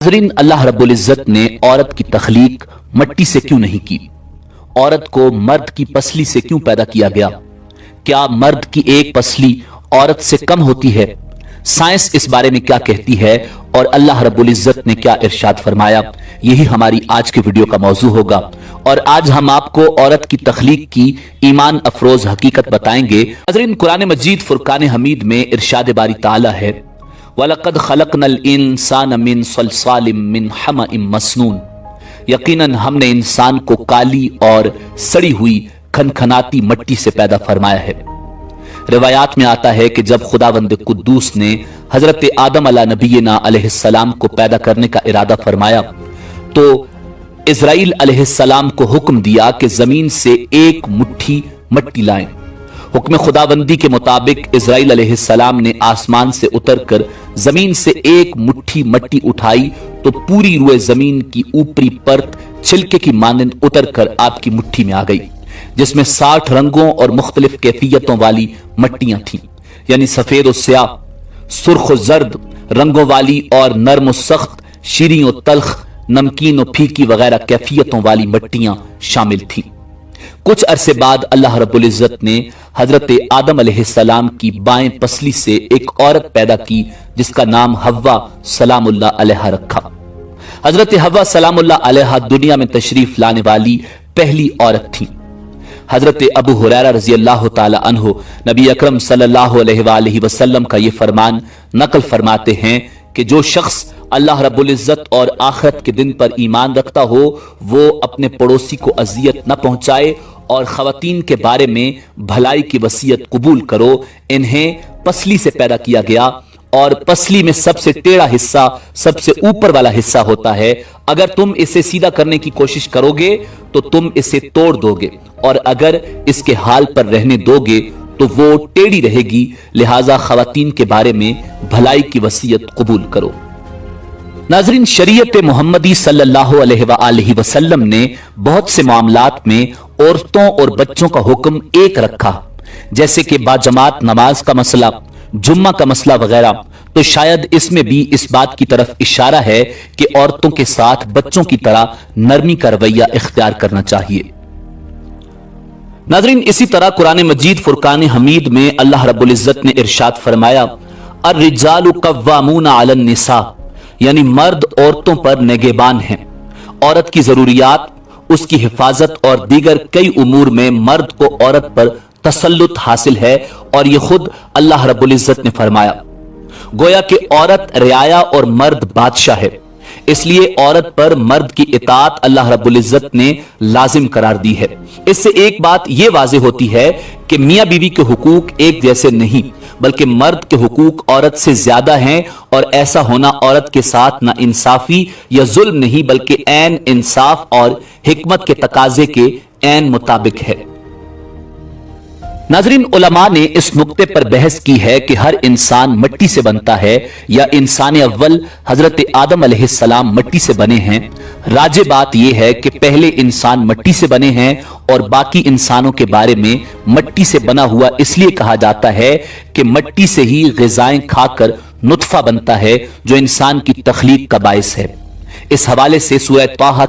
नाज़रीन, अल्लाह रब्बुल इज़्ज़त ने औरत की तख्लीक मट्टी से क्यों नहीं की? औरत को मर्द की पसली से क्यों पैदा किया गया? क्या मर्द की एक पसली औरत से कम होती है? साइंस इस बारे में क्या कहती है और अल्लाह रब्बुल इज़्ज़त ने क्या इरशाद फरमाया? यही हमारी आज के वीडियो का मौजू होगा और आज हम आपको औरत की तख्लीक की ईमान अफरोज हकीकत बताएंगे। नाज़रीन, कुरान मजीद फुरकान हमीद में इरशाद बारी ताला है, वलक़द खलक़नल इंसान मिन सलसालिम मिन हमइम मस्नून, यकीनन हमने इंसान को काली और सड़ी हुई खनखनाती मट्टी से पैदा फरमाया है। रिवायात में आता है कि जब खुदावंद कुद्दूस ने हजरत आदम अला नबीना अलैहिस्सलाम को पैदा करने का इरादा फरमाया तो इज़राइल अलैहिस्सलाम को हुक्म दिया कि जमीन से एक मुट्ठी मट्टी लाएं। हुक्म खुदाबंदी के मुताबिक इज़राइल अलैहिस्सलाम ने आसमान से उतरकर जमीन से एक मुट्ठी मट्टी उठाई तो पूरी रुए जमीन की ऊपरी परत छिलके की मानंद उतरकर आपकी मुट्ठी में आ गई, जिसमें 60 रंगों और मुख्तलिफ कैफियतों वाली मट्टियां थीं, यानी सफेद और स्याह, सुर्ख और जर्द रंगों वाली और नर्म और सख्त, शीरीं और तल्ख, नमकीन और फीकी वगैरह कैफियतों वाली मट्टियां शामिल थीं। कुछ अरसे बाद अल्लाह रब्बुल इज़्ज़त ने हजरत आदम अलैहिस्सलाम की बाएं पसली से एक औरत पैदा की जिसका नाम हव्वा सलामुल्लाह अलैहा रखा। हजरत हव्वा सलामुल्लाह अलैहा दुनिया में तशरीफ लाने वाली पहली औरत थी। हजरत अबू हुरैरा रज़ी अल्लाह ताला अन्हु नबी अकरम सल्लल्लाहु अलैहि वसल्लम का ये फरमान नकल फरमाते हैं कि जो शख्स अल्लाह रब्बुल इज़्ज़त और आखिरत के दिन पर ईमान रखता हो वो अपने पड़ोसी को अजियत न पहुंचाए और खवातीन के बारे में भलाई की वसीयत कबूल करो। इन्हें पसली से पैदा किया गया और पसली में सबसे टेढ़ा हिस्सा सबसे ऊपर वाला हिस्सा होता है। अगर तुम इसे सीधा करने की कोशिश करोगे तो तुम इसे तोड़ दोगे और अगर इसके हाल पर रहने दोगे तो वो टेढ़ी रहेगी। लिहाजा खवातीन के बारे में भलाई की वसीयत कबूल करो। नाज़रीन, शरीयत मोहम्मदी सल्लल्लाहु अलैहि वसल्लम ने बहुत से मामलात में औरतों और बच्चों का हुक्म एक रखा, जैसे कि बाजमात नमाज का मसला, जुम्मा का मसला वगैरह। तो शायद इसमें भी इस बात की तरफ इशारा है कि औरतों के साथ बच्चों की तरह नरमी का रवैया इख्तियार करना चाहिए। नाज़रीन, इसी तरह कुरान मजीद फुरकान हमीद में अल्लाह रब्बुल इज़्ज़त ने इरशाद फरमाया, अर्रिजालु कव्वामूना अलन निसा, यानी मर्द औरतों पर निगहबान हैं। औरत की जरूरियात, उसकी हिफाजत और दीगर कई उमूर में मर्द को औरत पर तसल्लुत हासिल है और यह खुद अल्लाह रब्बुल इज़्ज़त ने फरमाया। गोया कि औरत रियाया और मर्द बादशाह है, इसलिए औरत पर मर्द की इताअत अल्लाह रब्बुल इज़्ज़त ने लाजिम करार दी है। इससे एक बात यह वाज़ेह होती है कि मियां बीवी के हुकूक एक जैसे नहीं, बल्कि मर्द के हुकूक औरत से ज्यादा हैं और ऐसा होना औरत के साथ ना इंसाफी या जुल्म नहीं बल्कि ऐन इंसाफ और हिकमत के तकाजे के ऐन मुताबिक है। नाज़रीन, उलमा ने इस नुक्ते पर बहस की है कि हर इंसान मट्टी से बनता है या इंसान अव्वल हजरत आदम अलैहिस्सलाम मट्टी से बने हैं। राजे बात यह है कि पहले इंसान मट्टी से बने हैं और बाकी इंसानों के बारे में मट्टी से बना हुआ इसलिए कहा जाता है कि मट्टी से ही ग़िज़ाएं खाकर नुत्फा बनता है जो इंसान की तख्लीक का बाइस है। इस हवाले से सूरह ताहा